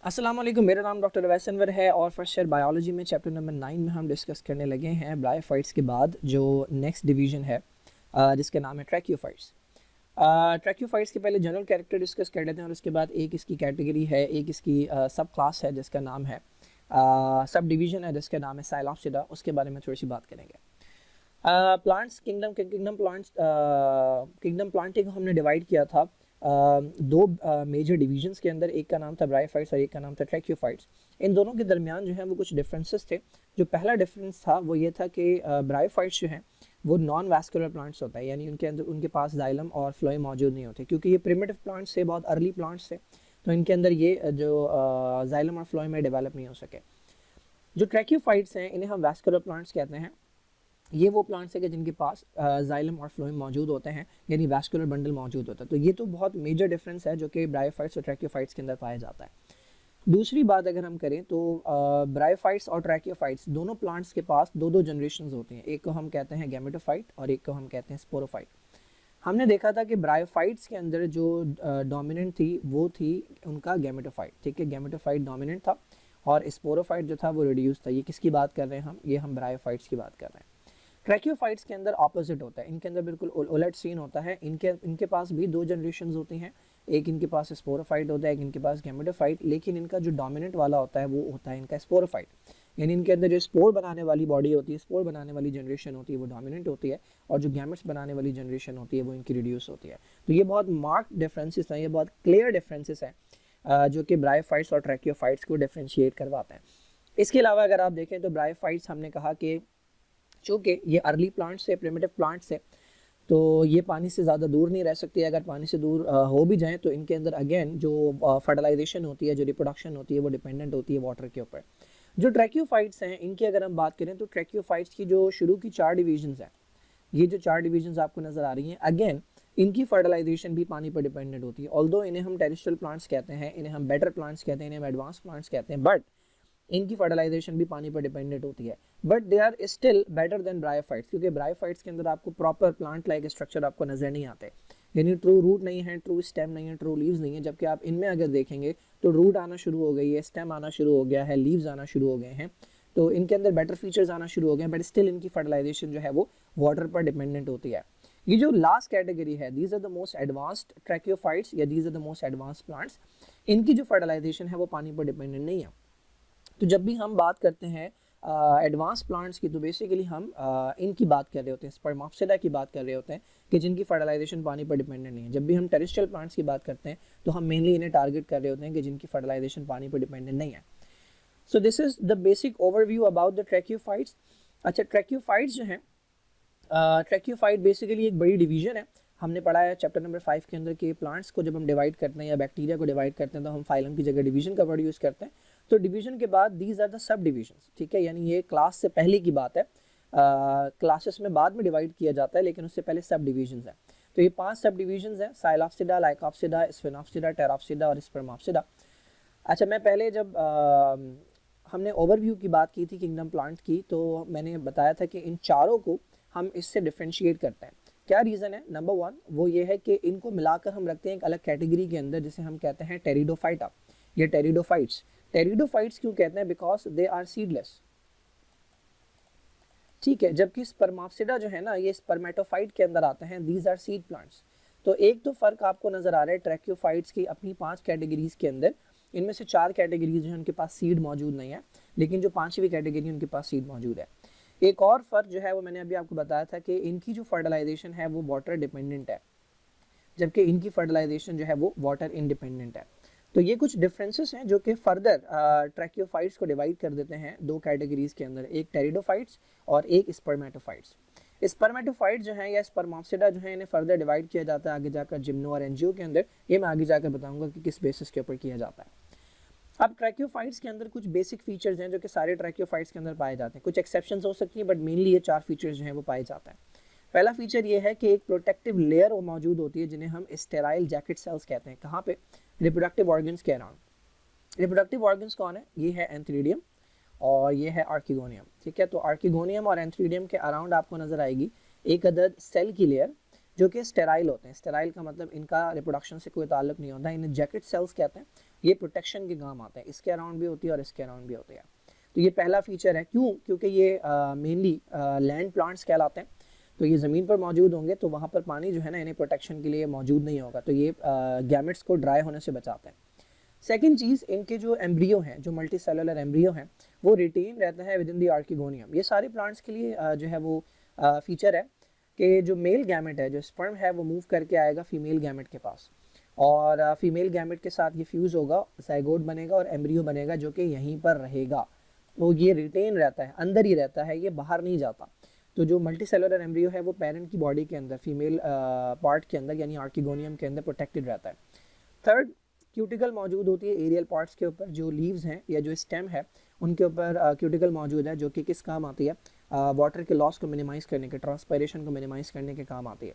अस्सलाम वालेकुम, मेरा नाम डॉक्टर अवैस अनवर है और फर्स्ट ईयर बायोलॉजी में चैप्टर नंबर 9 में हम डिस्कस करने लगे हैं ब्रायोफाइट्स के बाद जो नेक्स्ट डिवीज़न है जिसका नाम है ट्रैक्योफाइट्स। ट्रैक्योफाइट्स के पहले जनरल कैरेक्टर डिस्कस कर लेते हैं और उसके बाद एक इसकी कैटेगरी है, एक इसकी सब क्लास है जिसका नाम है सब डिवीज़न है जिसका नाम है साइलॉप्सिडा। उसके बारे में थोड़ी सी बात करेंगे। प्लांट्स किंगडम प्लांटिंग को हमने डिवाइड किया था दो मेजर डिवीजन्स के अंदर। एक का नाम था ब्रायोफाइट्स और एक का नाम था ट्रैक्योफाइट्स। इन दोनों के दरमियान जो है वो कुछ डिफरेंसेस थे। जो पहला डिफरेंस था वो ये था कि ब्रायोफाइट्स जो हैं वो नॉन वैस्कुलर प्लांट्स होता है, यानी उनके अंदर उनके पास जाइलम और फ्लोएम मौजूद नहीं होते, क्योंकि ये प्रिमिटिव प्लांट्स थे, बहुत अर्ली प्लांट्स थे, तो इनके अंदर ये जो जाइलम और फ्लोएम है डेवलप नहीं हो सके। जो ट्रैक्योफाइट्स हैं इन्हें हम वैस्कुलर प्लांट्स कहते हैं। ये वो प्लांट्स है कि जिनके पास जाइलम और फ्लोएम मौजूद होते हैं, यानी वैस्कुलर बंडल मौजूद होता है। तो ये तो बहुत मेजर डिफरेंस है जो कि ब्रायोफाइट्स और ट्रैक्योफाइट्स के अंदर पाया जाता है। दूसरी बात अगर हम करें तो ब्रायोफाइट्स और ट्रैक्योफाइट्स दोनों प्लांट्स के पास दो दो जनरेशन होती हैं। एक को हम कहते हैं गैमेटोफाइट और एक को हम कहते हैं स्पोरोफाइट। हमने देखा था कि ब्रायोफाइट्स के अंदर जो डोमिनेंट थी वो थी उनका गैमेटोफाइट, ठीक है, गैमेटोफाइट डोमिनेंट था और स्पोरोफाइट जो था वो रिड्यूस था। ये किसकी बात कर रहे हैं ये हम ब्रायोफाइट्स की बात कर रहे हैं। ट्रैक्योफाइट्स के अंदर ऑपोजिट होता है, इनके अंदर बिल्कुल उलट सीन होता है। इनके पास भी दो जनरेशन होती हैं, एक इनके पास स्पोरोफाइट होता है, एक इनके पास गैमेटोफाइट, लेकिन इनका जो डोमिनेंट वाला होता है वो होता है इनका स्पोरोफाइट। यानी इनके अंदर जो स्पोर बनाने वाली बॉडी होती है, स्पोर बनाने वाली जनरेशन होती है वो डोमिनेंट होती है और जो गैमेट्स बनाने वाली जनरेशन होती है वो इनकी रिड्यूस होती है। तो ये बहुत मार्क्ड डिफरेंसेस हैं, ये बहुत क्लियर डिफरेंसेस हैं जो कि ब्रायोफाइट्स और ट्रैक्योफाइट्स को डिफ्रेंशिएट करवाते हैं। इसके अलावा अगर आप देखें तो ब्रायोफाइट्स हमने कहा कि चूँकि ये अर्ली प्लांट्स है, प्रिमिटिव प्लांट्स है, तो ये पानी से ज़्यादा दूर नहीं रह सकती। अगर पानी से दूर हो भी जाएँ तो इनके अंदर अगेन जो फर्टिलाइजेशन होती है, जो रिप्रोडक्शन होती है वो डिपेंडेंट होती है वाटर के ऊपर। जो ट्रैक्योफाइट्स हैं इनकी अगर हम बात करें तो ट्रैक्योफाइट्स की जो शुरू की 4 डिवीजन्स हैं, ये जो 4 डिवीजन्स आपको नज़र आ रही हैं, अगेन इनकी फर्टिलाइजेशन भी पानी पर डिपेंडेंट होती है। ऑल्दो इन्हें हम टेरेस्ट्रियल प्लांट्स कहते हैं, इन्हें हम बेटर प्लांट्स कहते हैं, इन्हें हम एडवांस प्लांट्स कहते हैं, बट इनकी फर्टिलाइजेशन भी पानी पर डिपेंडेंट होती है। But they are still better than bryophytes, क्योंकि ब्रायोफाइट्स के अंदर आपको प्रॉपर प्लांट लाइक स्ट्रक्चर आपको नजर नहीं आते, यानी ट्रू रूट नहीं है, ट्रू स्टेम नहीं है, ट्रू लीव्स नहीं है। जबकि आप इनमें अगर देखेंगे तो रूट आना शुरू हो गई है, स्टेम आना शुरू हो गया है, लीव्स आना शुरू हो गए हैं, तो इनके अंदर बेटर फीचर्स आना शुरू हो गए हैं, बट स्टिल इनकी फर्टिलाइजेशन जो है वो वाटर पर डिपेंडेंट होती है। ये जो लास्ट कैटेगरी है, these are the most advanced tracheophytes या these are the most advanced plants, इनकी जो फर्टिलाइजेशन है वो पानी पर डिपेंडेंट नहीं है। तो जब भी हम बात करते हैं एडवांस प्लांट्स की तो बेसिकली हम इनकी बात कर रहे होते हैं, स्पर्माप्सिडा की बात कर रहे होते हैं कि जिनकी फर्टिलाइजेशन पानी पर डिपेंडेंट नहीं है। जब भी हम टेरेस्ट्रियल प्लांट्स की बात करते हैं तो हम मेनली इन्हें टारगेट कर रहे होते हैं कि जिनकी फर्टिलाइजेशन पानी पर डिपेंडेंट नहीं है। सो this is the basic overview about the tracheophytes. अच्छा, ट्रैक्योफाइट्स जो हैं, ट्रैक्योफाइट बेसिकली एक बड़ी डिवीजन है। हमने पढ़ा है चैप्टर नंबर 5 के अंदर कि प्लांट्स को जब हम डिवाइड करते हैं या बैक्टीरिया को डिवाइड करते हैं तो हम फाइलम की जगह डिवीजन का वर्ड यूज़ करते हैं। तो डिवीजन के बाद these are the subdivisions, ठीक है, यानी ये क्लास से पहले की बात है। क्लासेस में बाद में डिवाइड किया जाता है लेकिन उससे पहले सब डिविजन्स हैं। तो ये 5 सब डिविजन्स हैं, साइलॉप्सिडा, लाइकोप्सिडा, स्फेनोप्सिडा, टेरोप्सिडा और स्पर्माप्सिडा। अच्छा, मैं पहले जब हमने ओवरव्यू की बात की थी किंगडम प्लांट की, तो मैंने बताया था कि इन चारों को हम इससे डिफ्रेंशिएट करते हैं। क्या रीज़न है? नंबर 1 वो ये है कि इनको मिलाकर हम रखते हैं एक अलग कैटेगरी के अंदर जिसे हम कहते हैं टेरिडोफाइटा या टेरिडोफाइट्स। टेरिडोफाइट्स क्यों कहते हैं? बिकॉज दे आर सीडलेस, ठीक है, जबकि स्पर्माप्सिडा जो है ना ये स्पर्मेटोफाइट के अंदर आते हैं, दीज आर सीड प्लांट्स। तो एक तो फर्क आपको नजर आ रहा है ट्रैक्योफाइट्स की अपनी 5 कैटेगरीज के अंदर, इनमें से 4 कैटेगरीज जो है उनके पास सीड मौजूद नहीं है, लेकिन जो 5वीं कैटेगरी उनके पास सीड मौजूद है। एक और फर्क जो है वो मैंने अभी आपको बताया था कि इनकी जो फर्टिलाइजेशन है वो वाटर डिपेंडेंट है, जबकि इनकी फर्टिलाइजेशन जो है वो वाटर इंडिपेंडेंट है। तो ये कुछ डिफरेंसेस हैं जो कि फर्दर ट्रैक्योफाइट्स को डिवाइड कर देते हैं दो कैटेगरीज के अंदर, एक टेरिडोफाइट्स और एक स्पर्मेटोफाइट्स। स्पर्मेटोफाइट्स जो हैं या स्पर्माप्सिडा जो है इन्हें फर्दर डिवाइड किया जाता है आगे जाकर जिम्नो और एंजियो के अंदर। ये मैं आगे जाकर बताऊंगा कि किस बेसिस के ऊपर किया जाता है। अब ट्रैक्योफाइट्स के अंदर कुछ बेसिक फीचर्स हैं जो कि सारे ट्रैक्योफाइट्स के अंदर पाए जाते हैं। कुछ एक्सेप्शंस हो सकती हैं बट मेनली ये 4 फीचर्स जो हैं वो पाए जाते हैं। पहला फीचर ये है कि एक प्रोटेक्टिव लेयर मौजूद होती है जिन्हें हम स्टेराइल जैकेट सेल्स कहते हैं। कहाँ पे? रिप्रोडक्टिव ऑर्गन्स के अराउंड। रिप्रोडक्टिव ऑर्गन्स कौन है? ये है एंथ्रीडियम और ये है आर्किगोनियम, ठीक है। तो आर्किगोनियम और एंथ्रीडियम के अराउंड आपको नजर आएगी एक अदद सेल की लेयर जो कि स्टेराइल होते हैं। स्टेराइल का मतलब इनका रिप्रोडक्शन से कोई ताल्लुक नहीं होता, इन्हें जैकेट सेल्स कहते हैं। ये प्रोटेक्शन के काम आते हैं, इसके अराउंड भी होती है और इसके अराउंड भी होती है। तो ये पहला फीचर है। क्यों? क्योंकि ये मेनली लैंड प्लांट्स कहलाते हैं, तो ये ज़मीन पर मौजूद होंगे तो वहाँ पर पानी जो है ना इन्हें प्रोटेक्शन के लिए मौजूद नहीं होगा, तो ये गैमेट्स को ड्राई होने से बचाते हैं। सेकेंड चीज़, इनके जो एम्ब्रियो हैं, जो मल्टी सेलुलर एम्ब्रियो हैं, वो रिटेन रहता है विद इन द आर्किगोनियम। ये सारे प्लांट्स के लिए जो है वो फीचर है कि जो मेल गैमेट है, जो स्पर्म है, वो मूव करके आएगा फीमेल गैमेट के पास, और फीमेल गैमेट के साथ ये फ्यूज़ होगा, जाइगोट बनेगा और एम्ब्रियो बनेगा जो कि यहीं पर रहेगा। तो ये रिटेन रहता है, अंदर ही रहता है, ये बाहर नहीं जाता। तो जो मल्टी सेलुलर एम्ब्रियो है वो पेरेंट की बॉडी के अंदर, फीमेल पार्ट के अंदर यानी आर्किगोनियम के अंदर प्रोटेक्टेड रहता है। थर्ड, क्यूटिकल मौजूद होती है एरियल पार्ट्स के ऊपर, जो लीव्स हैं या जो स्टेम है उनके ऊपर क्यूटिकल मौजूद है, जो कि किस काम आती है? वाटर के लॉस को मिनिमाइज़ करने के, ट्रांसपायरेशन को मिनिमाइज़ करने के काम आती है।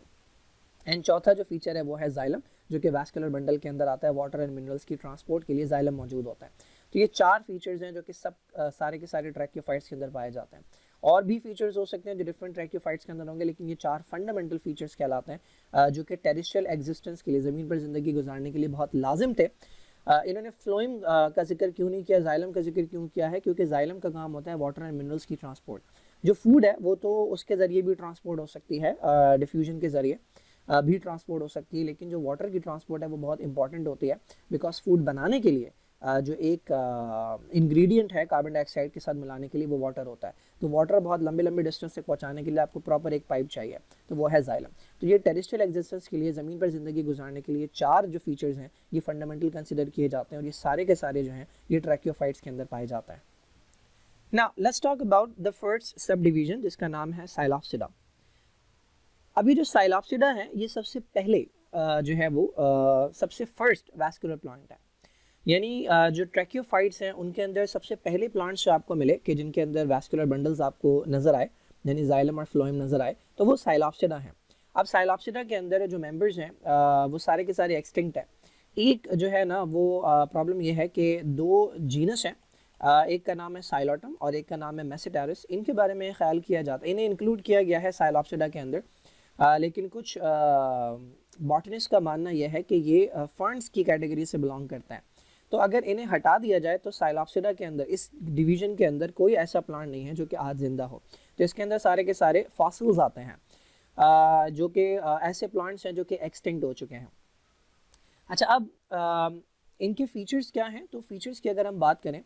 एंड चौथा जो फीचर है वो है जाइलम, जो कि वैस्कुलर बंडल के अंदर आता है, वाटर एंड मिनरल्स की ट्रांसपोर्ट के लिए जाइलम मौजूद होता है। तो ये 4 फीचर्स हैं जो कि सब सारे के सारे ट्रैकियोफाइट्स के अंदर पाए जाते हैं। और भी फीचर्स हो सकते हैं जो डिफरेंट ट्रैकियोफाइट्स के अंदर होंगे, लेकिन ये 4 फंडामेंटल फीचर्स कहलाते हैं जो कि टेरेस्ट्रियल एग्जिस्टेंस के लिए, ज़मीन पर ज़िंदगी गुजारने के लिए बहुत लाजिम थे। इन्होंने फ्लोएम का जिक्र क्यों नहीं किया, जाइलम का जिक्र क्यों किया है? क्योंकि जाइलम का काम होता है वाटर एंड मिनरल्स की ट्रांसपोर्ट। जो फूड है वो तो उसके ज़रिए भी ट्रांसपोर्ट हो सकती है, डिफ्यूजन के ज़रिए भी ट्रांसपोर्ट हो सकती है, लेकिन जो वाटर की ट्रांसपोर्ट है वो बहुत इंपॉर्टेंट होती है, बिकॉज फूड बनाने के लिए जो एक इंग्रेडिएंट है कार्बन डाइऑक्साइड के साथ मिलाने के लिए वो वाटर होता है। तो वाटर बहुत लंबे लंबे डिस्टेंस तक पहुंचाने के लिए आपको प्रॉपर एक पाइप चाहिए, तो वो है जाइलम। तो ये टेरेस्ट्रियल एग्जिस्टेंस के लिए, ज़मीन पर ज़िंदगी गुजारने के लिए 4 जो फीचर्स हैं ये फंडामेंटल कंसिडर किए जाते हैं, और ये सारे के सारे जो हैं ये ट्रैकियोफाइट्स के अंदर पाए जाता है। Now let's talk about the first sub division, जिसका नाम है साइलॉप्सिडा। अभी जो साइलॉप्सिडा है ये सबसे पहले जो है वो सबसे फर्स्ट वैस्कुलर प्लांट है, यानी जो ट्रैकियोफाइट्स हैं उनके अंदर सबसे पहले प्लांट्स जो आपको मिले कि जिनके अंदर वैस्कुलर बंडल्स आपको नज़र आए, यानी जाइलम और फ्लोएम नज़र आए, तो वो साइलॉप्सिडा हैं। अब साइलॉप्सिडा के अंदर जो मेंबर्स हैं वो सारे के सारे एक्सटिंक्ट हैं। एक जो है ना वो प्रॉब्लम ये है कि 2 जीनस हैं, एक का नाम है साइलोटम और एक का नाम है मेसेटेरिस। इनके बारे में ख्याल किया जाता है, इन्हें इंक्लूड किया गया है साइलॉप्सिडा के अंदर, लेकिन कुछ बॉटनिस्ट का मानना यह है कि ये फर्न्स की कैटेगरी से बिलोंग करता है। तो अगर इन्हें हटा दिया जाए तो साइलॉप्सिडा के अंदर, इस डिवीजन के अंदर कोई ऐसा प्लांट नहीं है जो कि आज जिंदा हो। तो इसके अंदर सारे के सारे फॉसिल्स आते हैं, जो कि ऐसे प्लांट्स हैं जो कि एक्सटिंक्ट हो चुके हैं। अच्छा, अब इनके फीचर्स क्या हैं? तो फीचर्स की अगर हम बात करें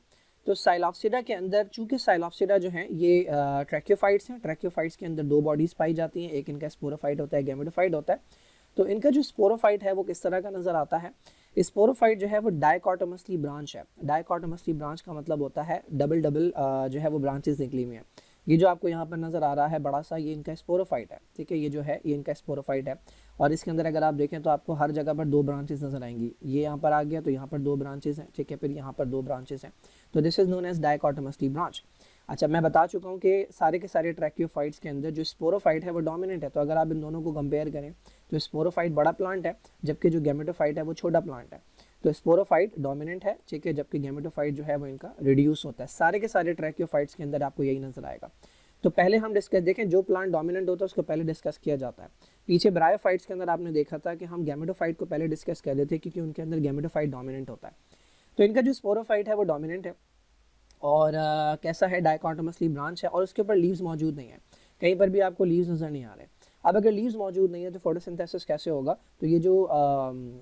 तो साइलॉप्सिडा के अंदर, चूँकि साइलॉप्सिडा जो हैं ये ट्रैकियोफाइट्स हैं, ट्रैकियोफाइट्स के अंदर 2 बॉडीज़ पाई जाती हैं, एक इनका स्पोरोफाइट होता है, गैमेटोफाइट होता है। तो इनका जो स्पोरोफाइट है वो किस तरह का नज़र आता है? स्पोरोफाइट जो है वो डाइकोटोमसली ब्रांच है। डाइकोटोमसली ब्रांच का मतलब होता है डबल डबल जो है वो ब्रांचेस निकली हुई हैं। ये जो आपको यहाँ पर नज़र आ रहा है बड़ा सा, ये इनका स्पोरोफाइट है, ठीक है, ये जो है ये इनका स्पोरोफाइट है। और इसके अंदर अगर आप देखें तो आपको हर जगह पर 2 ब्रांचेस नज़र आएंगी। ये यहाँ पर आ गया तो यहाँ पर 2 ब्रांचेस हैं, ठीक है, फिर यहाँ पर 2 ब्रांचेस हैं, तो this is known as dichotomously branch. अच्छा, मैं बता चुका हूँ कि सारे के सारे ट्रैकियोफाइट्स के अंदर जो स्पोरोफाइट है वो डोमिनेंट है। तो अगर आप इन दोनों को कंपेयर करें तो स्पोरोफाइट बड़ा प्लांट है, जबकि जो गैमेटोफाइट है वो छोटा प्लांट है। तो स्पोरोफाइट डोमिनेंट है, ठीक है, जबकि गैमेटोफाइट जो है वो इनका रिड्यूस होता है। सारे के सारे ट्रैकियोफाइट्स के अंदर आपको यही नजर आएगा। तो पहले हम डिस्कस देखें, जो प्लांट डोमिनेंट होता है उसको पहले डिस्कस किया जाता है। पीछे ब्रायोफाइट्स के अंदर आपने देखा था कि हम गैमेटोफाइट को पहले डिस्कस कर रहे थे क्योंकि उनके अंदर गैमेटोफाइट डोमिनेंट होता है। तो इनका जो स्पोरोफाइट है वो डोमिनेंट है और कैसा है, डाइकोटोमसली ब्रांच है और उसके ऊपर लीव्स मौजूद नहीं है, कहीं पर भी आपको लीव्स नज़र नहीं आ रहे। अब अगर लीव्स मौजूद नहीं है तो फोटोसिंथेसिस कैसे होगा? तो ये जो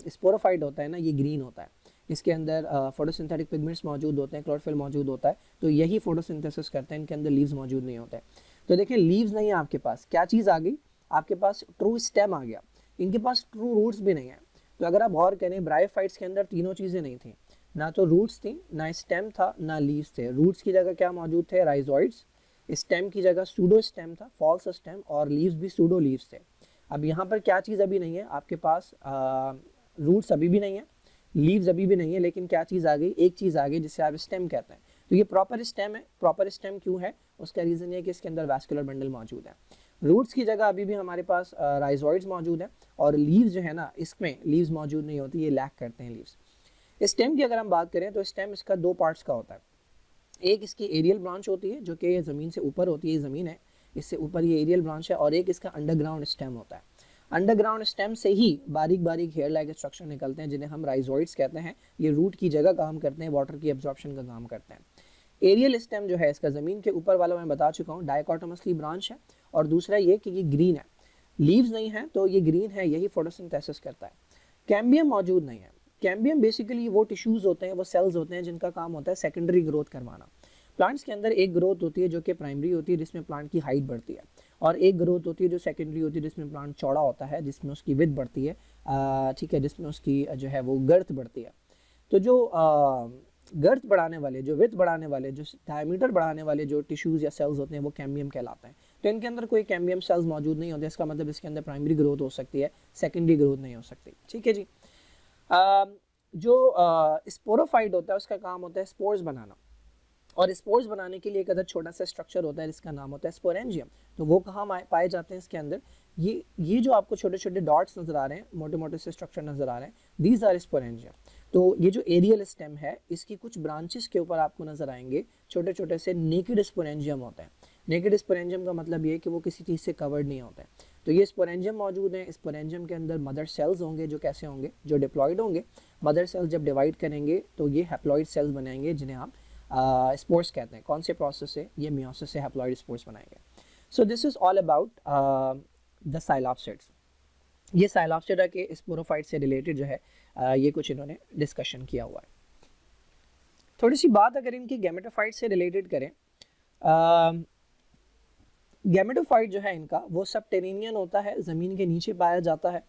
स्पोरोफाइट होता है ना ये ग्रीन होता है, इसके अंदर फोटोसिंथेटिक पिगमेंट्स मौजूद होते हैं, क्लोरोफिल मौजूद होता है, तो यही फोटोसिंथेसिस करते हैं, इनके अंदर लीव्स मौजूद नहीं होते। तो देखिए लीव्स नहीं है आपके पास, क्या चीज़ आ गई आपके पास? ट्रू स्टेम आ गया। इनके पास ट्रू रूट्स भी नहीं है। तो अगर आप गौर करें ब्रायोफाइट्स के अंदर तीनों चीज़ें नहीं थी, ना तो रूट्स थी, ना स्टेम था, ना लीव्स थे। रूट्स की जगह क्या मौजूद थे? राइजोइड्स। स्टेम की जगह सूडो स्टेम था, फॉल्स स्टेम, और लीव्स भी सूडो लीव्स थे। अब यहाँ पर क्या चीज़ अभी नहीं है आपके पास? रूट्स अभी भी नहीं है, लीव्स अभी भी नहीं है, लेकिन क्या चीज़ आ गई? एक चीज़ आ गई जिसे आप स्टेम कहते हैं। तो ये प्रॉपर स्टेम है। प्रॉपर स्टेम क्यों है? उसका रीज़न ये है कि इसके अंदर वैस्कुलर बंडल मौजूद है। रूट्स की जगह अभी भी हमारे पास राइजोइड्स मौजूद है, और लीव्स जो है ना इसमें लीव्स मौजूद नहीं होती, ये लैक करते हैं लीव्स। स्टेम की अगर हम बात करें तो स्टेम इसका 2 पार्ट्स का होता है। एक इसकी एरियल ब्रांच होती है जो कि ज़मीन से ऊपर होती है, ज़मीन है इससे ऊपर ये एरियल ब्रांच है, और एक इसका अंडरग्राउंड स्टेम होता है। अंडरग्राउंड स्टेम से ही बारीक बारीक हेयर लाइक स्ट्रक्चर निकलते हैं जिन्हें हम राइजोइड्स कहते हैं। ये रूट की जगह काम करते हैं, वाटर की एब्जॉर्प्शन का काम करते हैं। एरियल स्टेम जो है इसका ज़मीन के ऊपर वाला मैं बता चुका हूँ, डाइकोटोमसली ब्रांच है। और दूसरा ये कि ये ग्रीन है, लीव्स नहीं है तो ये ग्रीन है, यही फोटोसिंथेसिस करता है। कैम्बियम मौजूद नहीं है। कैम्बियम बेसिकली वो टिश्यूज़ होते हैं, वो सेल्स होते हैं जिनका काम होता है सेकेंडरी ग्रोथ करवाना। प्लांट्स के अंदर एक ग्रोथ होती है जो कि प्राइमरी होती है जिसमें प्लांट की हाइट बढ़ती है, और एक ग्रोथ होती है जो सेकेंडरी होती है जिसमें प्लांट चौड़ा होता है, जिसमें उसकी विड्थ बढ़ती है, ठीक है, जिसमें उसकी जो है वो गर्थ बढ़ती है। तो जो गर्थ बढ़ाने वाले, जो विड्थ बढ़ाने वाले, जो डायमीटर बढ़ाने वाले जो टिश्यूज़ या सेल्स होते हैं वो कैम्बियम कहलाते हैं। तो इनके अंदर कोई कैम्बियम सेल्स मौजूद नहीं होते, इसका मतलब इसके अंदर प्राइमरी ग्रोथ हो सकती है, सेकेंडरी ग्रोथ नहीं हो सकती। ठीक है जी। जो स्पोरोफाइट होता है उसका काम होता है स्पोर्स बनाना, और स्पोर्स बनाने के लिए एक अदर छोटा सा स्ट्रक्चर होता है जिसका नाम होता है स्पोरेंजियम। तो वो कहाँ पाए जाते हैं इसके अंदर, ये जो आपको छोटे छोटे डॉट्स नज़र आ रहे हैं, मोटे मोटे से स्ट्रक्चर नज़र आ रहे हैं, दीज आर स्पोरेंजियम। तो ये जो एरियल स्टेम है इसकी कुछ ब्रांचेस के ऊपर आपको नज़र आएंगे छोटे छोटे से नेकेड स्पोरेंजियम होते हैं। नेकेड स्पोरेंजियम का मतलब ये है कि वो किसी चीज़ से कवर्ड नहीं होते हैं। तो ये स्पोरेंजियम मौजूद हैं। स्पोरेंजियम के अंदर मदर सेल्स होंगे जो कैसे होंगे, जो डिप्लॉइड होंगे। मदर सेल्स जब डिवाइड करेंगे तो ये हैप्लॉइड सेल्स बनाएंगे जिन्हें आप स्पोर्स कहते हैं। कौन से प्रोसेस से, ये मियोसिस से हैप्लॉइड स्पोर्स बनाएंगे। So this is all about the psilopsids. ये साइलॉप्सिडा के स्पोरोफाइट से रिलेटेड जो है ये कुछ इन्होंने डिस्कशन किया हुआ है। थोड़ी सी बात अगर इनकी गैमेटोफाइट से रिलेटेड करें, गैमेटोफाइट जो है इनका वो सबटेरेनियन होता है, ज़मीन के नीचे पाया जाता है।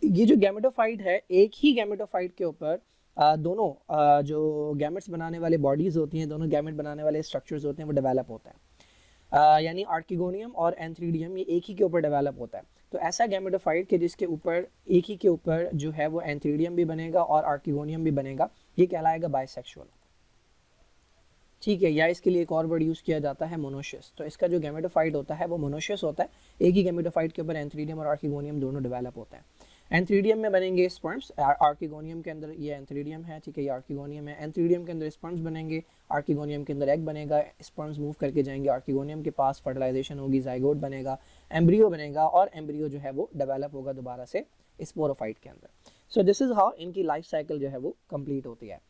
ये जो गैमेटोफाइट है, एक ही गैमेटोफाइट के ऊपर दोनों जो गैमेट्स बनाने वाले बॉडीज़ होती हैं, दोनों गैमेट बनाने वाले स्ट्रक्चर्स होते हैं वो डेवलप होता है। यानी आर्किगोनियम और एंथ्रीडियम ये एक ही के ऊपर डेवलप होता है। तो ऐसा गैमेटोफाइट कि जिसके ऊपर एक ही के ऊपर जो है वो एंथ्रीडियम भी बनेगा और आर्किगोनियम भी बनेगा, ये कहलाएगा बाइसेक्सुअल। ठीक है, या इसके लिए एक और वर्ड यूज़ किया जाता है मोनोशियस। तो इसका जो गैमेटोफाइट होता है वो मोनोशियस होता है, एक ही गैमेटोफाइट के ऊपर एंथ्रीडियम और आर्किगोनियम दोनों डेवलप होता है। एंथ्रीडियम में बनेंगे स्पर्म्स, आर्किगोनियम के अंदर ये एंथ्रीडियम है, ठीक है, ये आर्किगोनियम है। एंथ्रीडियम के अंदर स्पर्म्स बनेंगे, आर्किगोनियम के अंदर एग बनेगा, स्पर्म्स मूव करके जाएंगे आर्किगोनियम के पास, फर्टिलाइजेशन होगी, जाइगोट बनेगा, एम्ब्रियो बनेगा, और एम्ब्रियो जो है वो डेवलप होगा दोबारा से स्पोरोफाइट के अंदर। सो दिस इज़ हाउ इनकी लाइफ साइकिल जो है वो कंप्लीट होती है।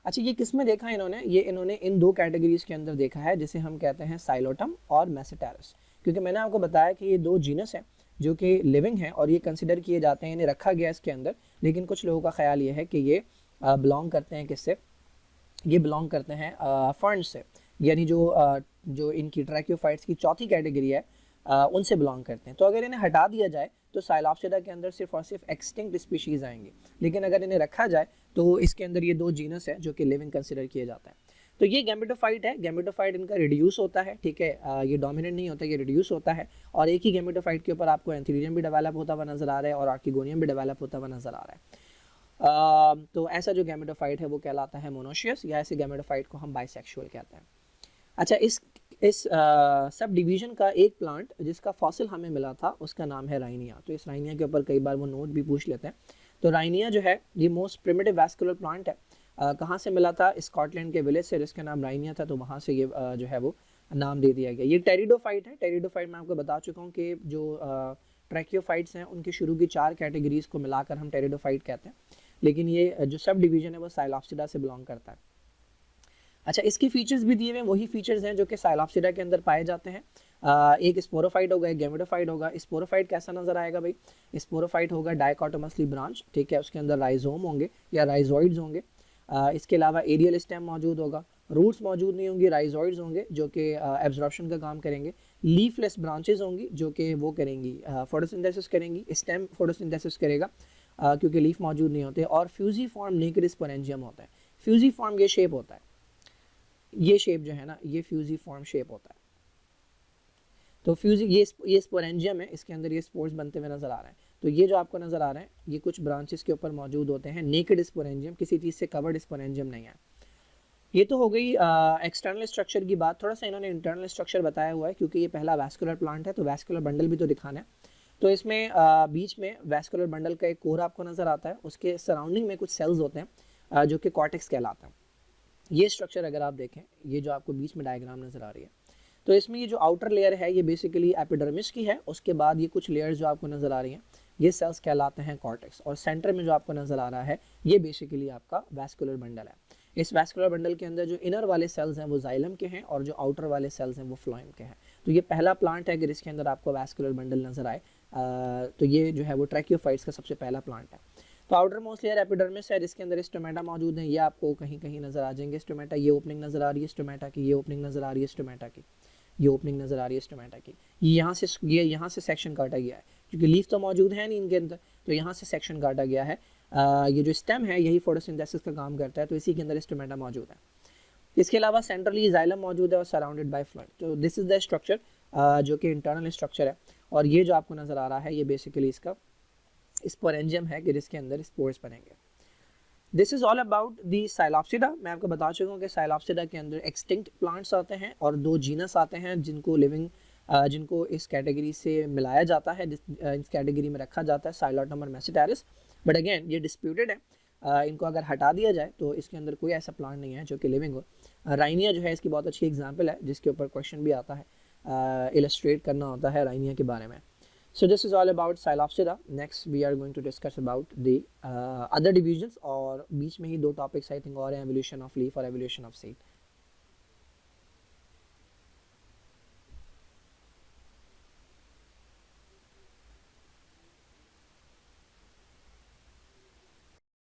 अच्छा, ये किस में देखा इन्होंने, ये इन्होंने इन दो कैटेगरीज के अंदर देखा है जिसे हम कहते हैं साइलोटम और मेसेटेरस। क्योंकि मैंने आपको बताया कि ये दो जीनस हैं जो कि लिविंग हैं और ये कंसिडर किए जाते हैं, इन्हें रखा गया इसके अंदर। लेकिन कुछ लोगों का ख्याल ये है कि ये बिलोंग करते हैं किससे, ये बिलोंग करते हैं फर्न्स से, यानी जो इनकी ट्रैकियोफाइट्स की चौथी कैटेगरी है उनसे बिलोंग करते हैं। तो अगर इन्हें हटा दिया जाए तो साइलॉप्सिडा के अंदर सिर्फ और सिर्फ एक्सटिंक्ट स्पीशीज़ आएंगी, लेकिन अगर इन्हें रखा जाए तो इसके अंदर ये दो जीनस है जो कि लिविंग कंसिडर किए जाते हैं। तो ये गैमेटोफाइट है, गैमेटोफाइट इनका रिड्यूस होता है, ठीक है, ये डोमिनेंट नहीं होता, ये रिड्यूस होता है। और एक ही गैमेटोफाइट के ऊपर आपको एंथ्रीडियम भी डेवलप होता हुआ नजर आ रहा है और आर्किगोनियम भी डेवलप होता हुआ नजर आ रहा है। तो ऐसा जो गैमेटोफाइट है वो कहलाता है मोनोशियस, या ऐसे गैमेटोफाइट को हम बाइसेक्सुअल कहते हैं। अच्छा, इस सब डिवीज़न का एक प्लांट जिसका फॉसिल हमें मिला था उसका नाम है राइनिया। तो इस राइनिया के ऊपर कई बार वो नोट भी पूछ लेते हैं। तो राइनिया जो है ये मोस्ट प्रिमिटिव वैस्कुलर प्लांट है। कहाँ से मिला था, स्कॉटलैंड के विलेज से, जिसका नाम राइनिया था, तो वहाँ से ये जो है वो नाम दे दिया गया। ये टेरिडोफाइट है। टेरिडोफाइट मैं आपको बता चुका हूँ कि जो ट्रैकियोफाइट्स हैं उनकी शुरू की 4 कैटेगरीज़ को मिलाकर हम टेरिडोफाइट कहते हैं, लेकिन ये जो सब डिवीज़न है वो साइलॉप्सिडा से बिलोंग करता है। अच्छा, इसके फीचर्स भी दिए हुए हैं, वही फीचर्स हैं जो कि साइलॉप्सिडा के अंदर पाए जाते हैं। एक स्पोरोफाइट होगा, एक गैमेटोफाइट होगा। स्पोरोफाइट कैसा नजर आएगा भाई, स्पोरोफाइट होगा डाइकोटोमसली ब्रांच, ठीक है, उसके अंदर राइजोम होंगे या राइजोइड्स होंगे। इसके अलावा एरियल स्टेम मौजूद होगा, रूट्स मौजूद नहीं होंगी, राइजोइड्स होंगे जो कि एब्जॉर्प्शन का काम करेंगे। लीफलेस ब्रांचेज होंगी जो कि वो करेंगी फोटोसिंथेसिस करेंगी, स्टेम फोटोसिंथेसिस करेगा क्योंकि लीफ मौजूद नहीं होते। और फ्यूजीफॉर्म नेकेड स्पोरेंजियम होता है। फ्यूजीफॉर्म ये शेप होता है, ये शेप जो है ना, ये फ्यूजीफॉर्म शेप होता है। तो ये स्पोरेंजियम है, इसके अंदर ये स्पोर्स बनते हुए नजर आ रहे हैं। तो ये जो आपको नजर आ रहे हैं ये कुछ ब्रांचेस के ऊपर मौजूद होते हैं, नेकेड स्पोरेंजियम, किसी चीज़ से कवर्ड स्पोरेंजियम नहीं है। ये तो हो गई एक्सटर्नल स्ट्रक्चर की बात। थोड़ा सा इन्होंने इंटरनल स्ट्रक्चर बताया हुआ है क्योंकि ये पहला वैस्कुलर प्लांट है, तो वैस्कुलर बंडल भी तो दिखाना है। तो इसमें बीच में वैस्कुलर बंडल का एक कोर आपको नजर आता है, उसके सराउंडिंग में कुछ सेल्स होते हैं जो कि कॉर्टेक्स कहलाते हैं। ये स्ट्रक्चर अगर आप देखें, ये जो आपको बीच में डायग्राम नजर आ रही है, तो इसमें ये जो आउटर लेयर है ये बेसिकली एपिडर्मिस की है। उसके बाद ये कुछ लेयर्स जो आपको नज़र आ रही हैं ये सेल्स कहलाते हैं कॉर्टेक्स, और सेंटर में जो आपको नज़र आ रहा है ये बेसिकली आपका वैस्कुलर बंडल है। इस वैस्कुलर बंडल के अंदर जो इनर वाले सेल्स हैं वो जाइलम के हैं और जो आउटर वाले सेल्स हैं वो फ्लोएम के हैं। तो ये पहला प्लांट है अगर इसके अंदर आपको वैस्कुलर बंडल नज़र आए, तो ये जो है वो ट्रैकियोफाइट्स का सबसे पहला प्लांट है। तो आउटर मोस्ट लेयर एपिडर्मिस है जिसके अंदर स्टोमेटा मौजूद है। ये आपको कहीं कहीं नज़र आ जाएंगे स्टोमेटा, ये ओपनिंग नज़र आ रही है स्टोमेटा की, ये ओपनिंग नज़र आ रही है स्टोमेटा की, ये ओपनिंग नज़र आ रही है स्टोमेटा की। ये यहाँ से सेक्शन काटा गया है क्योंकि लीफ तो मौजूद है नहीं इनके अंदर, तो यहाँ से सेक्शन काटा गया है। ये जो स्टेम है यही फोटोसिंथेसिस का काम करता है, तो इसी के अंदर स्टोमेटा मौजूद है। इसके अलावा सेंट्रली जाइलम मौजूद है और सराउंडेड बाय फ्लोएम। तो दिस इज़ द स्ट्रक्चर जो कि इंटरनल स्ट्रक्चर है, और ये जो आपको नज़र आ रहा है ये बेसिकली इसका स्पोरेंजियम है कि जिसके अंदर स्पोर्स बनेंगे। This is all about the Psilopsida. मैं आपको बता चुका हूँ कि साइलॉप्सिडा के अंदर एक्सटिंक्ट प्लांट्स आते हैं और 2 जीनस आते हैं जिनको इस कैटेगरी से मिलाया जाता है, इस कैटेगरी में रखा जाता है, साइलोटम और मेसिटेरिस। बट अगेन ये डिस्प्यूटेड है, इनको अगर हटा दिया जाए तो इसके अंदर कोई ऐसा प्लांट नहीं है जो कि लिविंग हो। राइनिया जो है इसकी बहुत अच्छी एग्जांपल है जिसके ऊपर क्वेश्चन भी आता है, इलस्ट्रेट करना होता है राइनिया के बारे में। So this is all about Psilopsida. Next we are going to discuss about the other divisions, और बीच में ही 2 टॉपिक्स आई थिंक और हैं, evolution of leaf और evolution of seed.